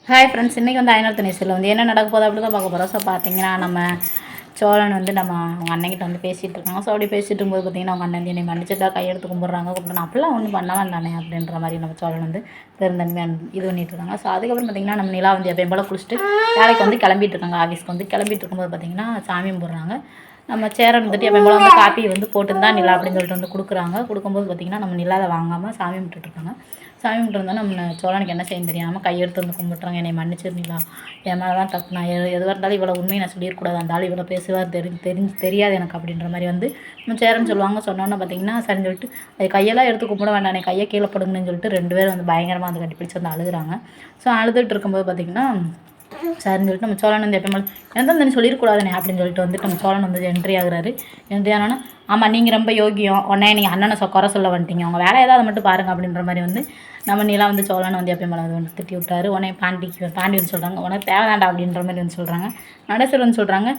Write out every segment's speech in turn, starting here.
Hi friends, இன்றைக்கி வந்து ஐநூறு நேசில் வந்து என்ன நடக்க போகுது அப்படி தான் பார்க்க போகிறோம். ஸோ பார்த்தீங்கன்னா நம்ம சோழன் வந்து நம்ம அவங்க அண்ணன்கிட்ட வந்து பேசிகிட்டு இருக்காங்க. ஸோ அப்படி பேசிட்டு இருக்கும்போது பார்த்தீங்கன்னா அவங்க அண்ணன் என்னை மன்னிச்சுட்டா கையெடுத்து கும்பிட்றாங்க. கும்பிட்றேன் அப்படிலாம் ஒன்றும் பண்ண வேண்டானே அப்படின்ற மாதிரி நம்ம சோழன் வந்து பெருந்தன்மையாக இது பண்ணிட்டு இருக்காங்க. ஸோ அதுக்கப்புறம் பார்த்தீங்கன்னா நம்ம நிலா வந்து எப்பயும் போல் குளிச்சுட்டு வேலைக்கு வந்து கிளம்பிட்டு இருக்காங்க. ஆஃபீஸ்க்கு வந்து கிளம்பிட்டு இருக்கும்போது பார்த்தீங்கன்னா சாமி கும்பிட்றாங்க. நம்ம சேரன் வந்துட்டு எப்பயும் போல் வந்து காப்பி வந்து போட்டுருந்தா நிலா அப்படின்னு சொல்லிட்டு வந்து கொடுக்குறாங்க. கொடுக்கும்போது பார்த்திங்கன்னா நம்ம நிலா அதை வாங்காமல் சாமி கும்பிட்டுருக்காங்க. சாமி கும்பிட்டுருந்தா நம்ம சோழனுக்கு என்ன செய்ய தெரியாமல் கையெடுத்து வந்து கும்பிட்டுறாங்க. என்னை மன்னிச்சிரு நிலா, என் மேலே தான் தப்பு, நான் எதுவாக இருந்தாலும் இவ்வளோ உண்மையை நான் சொல்லிடக்கூடாது, அந்த ஆள் இவ்வளோ பேசுவார் தெரியாது எனக்கு அப்படின்ற மாதிரி வந்து நம்ம சேரன் சொல்லுவாங்க. சொன்னோன்னே பார்த்திங்கன்னா சரின்னு சொல்லிட்டு அது கையெல்லாம் எடுத்து கும்பிட வேண்டாம், கையை கீழே படுங்கன்னு சொல்லிட்டு 2 பேரும் வந்து பயங்கரமாக வந்து கட்டிப்பிடிச்சு வந்து அழுகுறாங்க. ஸோ அழுதுட்டு இருக்கும்போது பார்த்திங்கன்னா சரின்னு சொல்லிட்டு நம்ம சோழன் வந்து எப்போ எந்த வந்து சொல்லிடக்கூடாதுனே அப்படின்னு சொல்லிட்டு வந்துட்டு நம்ம சோழன் வந்து என்ட்ரி ஆகுறாரு. என்ட்ரி ஆனோன்னா, ஆமாம் நீங்கள் ரொம்ப யோகியம், உடனே நீங்கள் அண்ணனை குறை சொல்ல வந்துட்டீங்க, உங்கள் வேலை ஏதாவது மட்டும் பாருங்கள் அப்படின்ற மாதிரி வந்து நம்ம நிலா வந்து சோழனை வந்து எப்பயும் அது வந்து திட்டி விட்டாரு. உடனே பாண்டி வந்து சொல்கிறாங்க, உனக்கு தேவைதாண்டா அப்படின்ற மாதிரி வந்து சொல்கிறாங்க. நடேசர் வந்து சொல்கிறாங்க,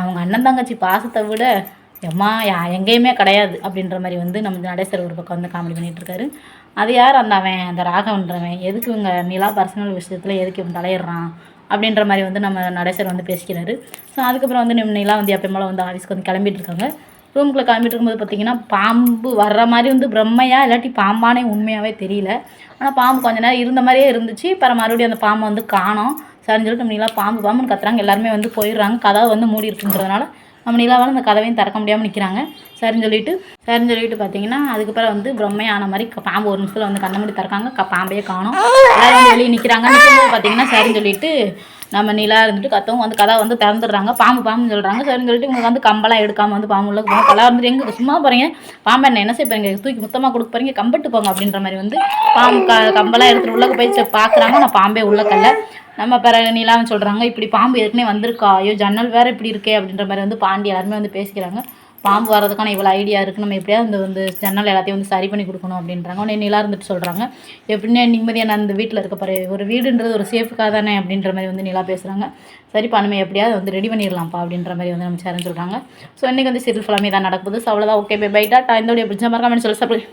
அவங்க அண்ணன் தங்கச்சி பாசத்தை விட எம்மா எங்கேயுமே கிடையாது அப்படின்ற மாதிரி வந்து நம்ம நடேசர் ஒரு பக்கம் வந்து காமெடி பண்ணிகிட்ருக்காரு. அது யார் அந்த ராகவன்றவன் எதுக்கு இவங்க நிலா பர்சனல் விஷயத்தில் எதுக்கு இவன் தலையிடுறான் அப்படின்ற மாதிரி வந்து நம்ம நடேசர் வந்து பேசிக்கிறாரு. ஸோ அதுக்கப்புறம் வந்து நிலா வந்து எப்பயும் போல் வந்து ஆஃபீஸ்க்கு வந்து கிளம்பிட்டு இருக்காங்க. ரூமுக்குள்ளே கிளம்பிட்டு இருக்கும்போது பார்த்திங்கன்னா பாம்பு வர்ற மாதிரி வந்து பிரம்மையா இல்லாட்டி பாம்பானே உண்மையாகவே தெரியல. ஆனால் பாம்பு கொஞ்ச நேரம் இருந்த மாதிரியே இருந்துச்சு. அப்புறம் மறுபடியும் அந்த பாம்பை வந்து காணோம். சரின்னு சொல்லிட்டு நம்ம நிலா பாம்புன்னு கத்துறாங்க. எல்லாருமே வந்து போயிடுறாங்க. கதவை வந்து மூடி இருக்குன்றதுனால நம்ம நிலாவால் அந்த கதவையும் திறக்க முடியாமல் நிற்கிறாங்க. சரின்னு சொல்லிட்டு பார்த்தீங்கன்னா அதுக்கப்புறம் வந்து பிரம்மையான மாதிரி பாம்பு ஒரு நிமிஷத்தில் வந்து கண்ண மூடி திறக்காங்க. பாம்பையே காணோம். எல்லாரும் வந்து வெளியே நிற்கிறாங்க. நிற்கும்போது பார்த்தீங்கன்னா சரின்னு சொல்லிட்டு நம்ம நிலா இருந்துட்டு கத்தவும் வந்து கதை வந்து திறந்துடுறாங்க. பாம்புன்னு சொல்கிறாங்க. சரின்னு சொல்லிட்டு இவங்க வந்து கம்பெல்லாம் எடுக்காமல் வந்து பாம்பு உள்ள போங்க. கலா வந்துட்டு எங்கே சும்மா போகிறீங்க, பாம்பை என்ன செய்ய போகிறீங்க, தூக்கி மொத்தமாக கொடுக்க போகிறீங்க, கம்பெட்டு போங்க அப்படின்ற மாதிரி வந்து பாம்பு கம்பெல்லாம் எடுத்துகிட்டு உள்ளே போய் பார்க்குறாங்க. நான் பாம்பே உள்ளக்கல்ல. நம்ம பிறகு நிலான்னு சொல்கிறாங்க, இப்படி பாம்பு ஏற்கனவே வந்திருக்கா, ஐயோ ஜன்னல் வேறு இப்படி இருக்கே அப்படின்ற மாதிரி வந்து பாண்டி எல்லாருமே வந்து பேசிக்கிறாங்க. பாம்பு வர்றதுக்கான இவ்வளோ ஐடியா இருக்குது, நம்ம எப்படியாவது வந்து ஜன்னல் எல்லாத்தையும் வந்து சரி பண்ணி கொடுக்கணும் அப்படின்றாங்க. உடனே நிலா இருந்துட்டு சொல்கிறாங்க, எப்படின்னா நிம்மதியாக நான் இந்த வீட்டில் இருக்க போகிற ஒரு வீடுன்றது ஒரு சேஃபுக்காக தானே அப்படின்ற மாதிரி வந்து நிலா பேசுகிறாங்க. சரிப்பா நம்ம எப்படியாவது வந்து ரெடி பண்ணிடலாம்ப்பா அப்படின்ற மாதிரி வந்து நம்ம சேரன்னு சொல்கிறாங்க. ஸோ இன்றைக்கி வந்து சீரியல் ஃபுல்லாமே தான் நடக்குது. ஸோ அவ்வளோதான். Okay bye tata. இந்த வீடியோ பிடிச்ச மாதிரி கமெண்ட் சொல்லி